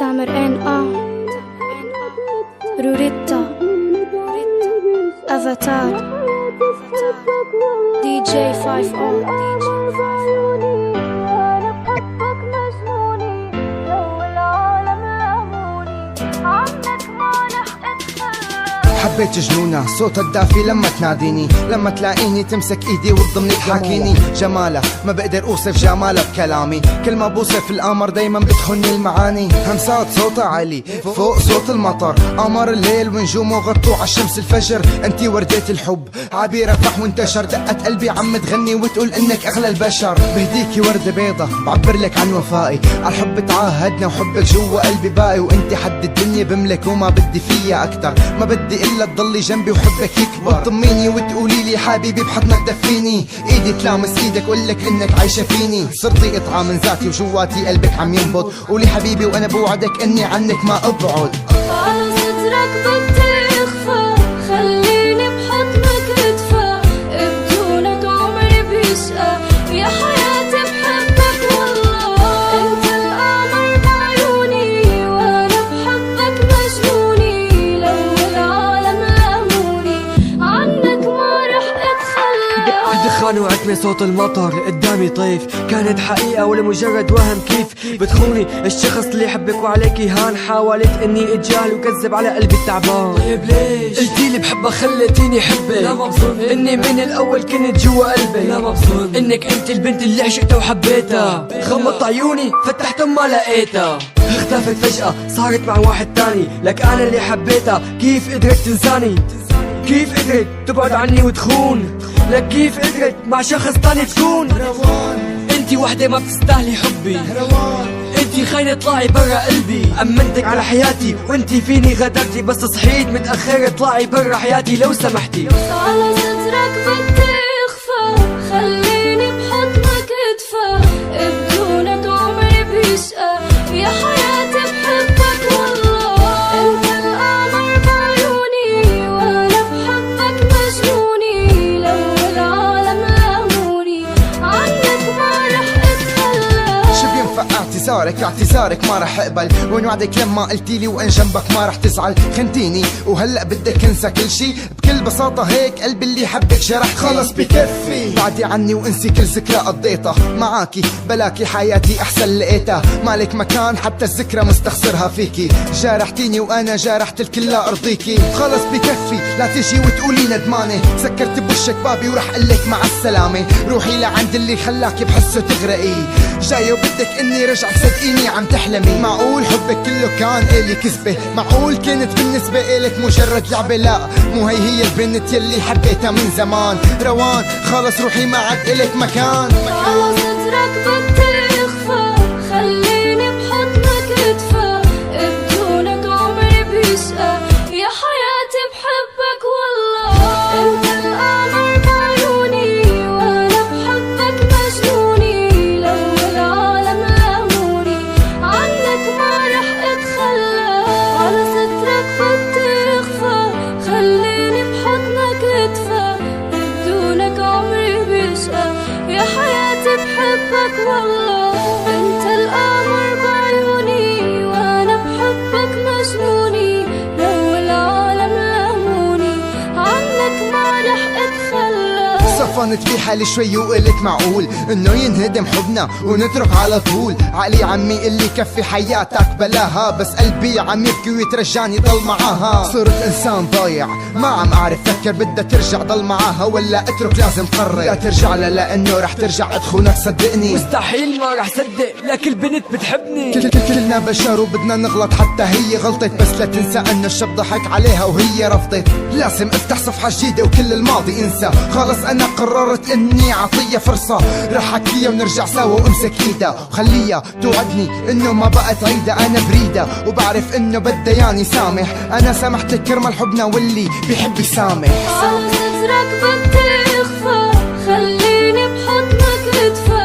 تامر روريتا افاتار دي جي 5 حبيت جنونها صوت الدافي لما تناديني، لما تلاقيني تمسك ايدي وتضمني تحاكيني. جمالها ما بقدر اوصف جمالها بكلامي، كل ما بوصف القمر دايما بتخني المعاني. همسات صوتها عالي فوق صوت المطر، قمر الليل ونجومه غطوا عالشمس الفجر. انتي وردة الحب عبيرة فح وانتشر، دقت قلبي عم تغني وتقول انك اغلى البشر. بهديكي وردة بيضة بعبر لك عن وفائي، عالحب تعاهدنا وحبك جوا قلبي باقي. وانتي حد الدنيا بملك وما بدي فيها اكتر، ما بدي الا تضلي جنبي وحبك يكبر. تطميني وتقولي لي حبيبي بحضنك دفيني، ايدي تلامس ايدك وقلك انك عايشة فيني. صرتي قطعة من ذاتي وجواتي قلبك عم ينبض، قولي حبيبي وانا بوعدك اني عنك ما ابعد. على صدرك بدي اخفى، خليني بحضنك ادفى، بدونك عمري بيشقى، يا حياتي بحبك والله. انت القمر بعيوني وانا بحبك مجنوني، لو العالم لاموني عنك ما رح اتخلى. دخان وعتمة صوت المطر قدامي طيف، كانت حقيقة ولا مجرد وهم؟ كيف بتخوني الشخص اللي يحبك وعليكي هان؟ حاولت اني اتجاهل وكذب على قلبي التعبان. طيب ليش قلتيلي بحبها خليتيني حبك؟ لا ما بظن اني من الاول كنت جوا قلبي. لا ما بظن انك انت البنت اللي عشقتها وحبيتها. غمضت عيوني فتحتهم ما لقيتها، اختفت فجأة صارت مع واحد تاني. لك انا اللي حبيتها كيف قدرت تنساني؟ كيف قدرت تبعد عني وتخون؟ لك كيف قدرت مع شخص تاني تكون؟ انتي وحدة ما بتستاهلي حبي، انتي خاينة طلعي برا قلبي. امنتك على حياتي وانتي فيني غدرتي، بس صحيت متأخر طلعي برا حياتي لو سمحتي. على صدرك بدي اخفى، خليني بحضنك ادفى، بدونك عمري بيشقى، يا حياتي بحبك والله. انت القمر بعيوني وانا بحبك مجنوني، لو العالم لاموني عنك ما رح اتخلى. شو بينفع اعتذارك ما رح اقبل، وين وعدك لما قلتيلي وان جنبك ما رح تزعل؟ خنتيني وهلا بدك انسى كل شي، بكل بساطة هيك قلبي اللي حبك جرحتي. خلص بكفي بعدي عني وانسي كل ذكرى قضيتها معاكي، بلاكي حياتي احسن لقيتها. مالك مكان حتى الذكرى مستخسرها فيكي، جارحتيني وانا جارحت الكل لا ارضيكي. خلص بكفي لا تجي وتقولي ندمانة، سكرت بوشك بابي ورح قلك مع السلامة. روحي لعند اللي خلاكي بحسه تغرقي، جاي وبدك اني رجع صدقيني عم تحلمي. معقول حبك كله كان الي كذبة؟ معقول كانت بالنسبة الك مجرد لعبة؟ لا مو هي البنت يلي حبيتها من زمان. روان خلص روحي ما عاد الك مكان. على صدرك بدي اخفى، خليني بحضنك ادفى، بدونك عمري بيشقى، يا حياتي بحبك والله. انت القمر بعيوني وانا بحبك مجنوني، لو العالم لاموني عنك ما رح اتخلى. على صدرك بدي اخفى، خليني بحضنك ادفى، بدونك عمري بيشقى، يا حياتي بحبك والله. انت القمر بعيوني وانا بحبك مجنوني، لو العالم لاموني عنك ما رح اتخلى. صفنت في حالي شوي وقلت معقول انه ينهدم حبنا ونترك على طول. عقلي عم يقول لي كفي حياتك بلاها، بس قلبي عم يبكي ويترجاني ضل معاها. صرت انسان ضايع ما عم اعرف فكر، بدها ترجع ضل معاها ولا اترك؟ لازم قرر لا ترجع لها لانه رح ترجع تخونك صدقني. مستحيل ما رح صدق، لك البنت بتحبني. كلنا بشر وبدنا نغلط، حتى هي غلطت، بس لا تنسى انه الشاب ضحك عليها وهي رفضت. لازم افتح صفحة جديدة وكل الماضي انسى. خلص انا قررت اني اعطيها فرصة، رح احكيها ونرجع سوا وامسك ايدها وخليها توعدني انه ما بقى تعيدها. انا بريدة وبعرف انه بدها ياني سامح، انا سامحتك كرمال حبنا واللي بيحب يسامح. على صدرك بدي اخفى، خليني بحضنك ادفى،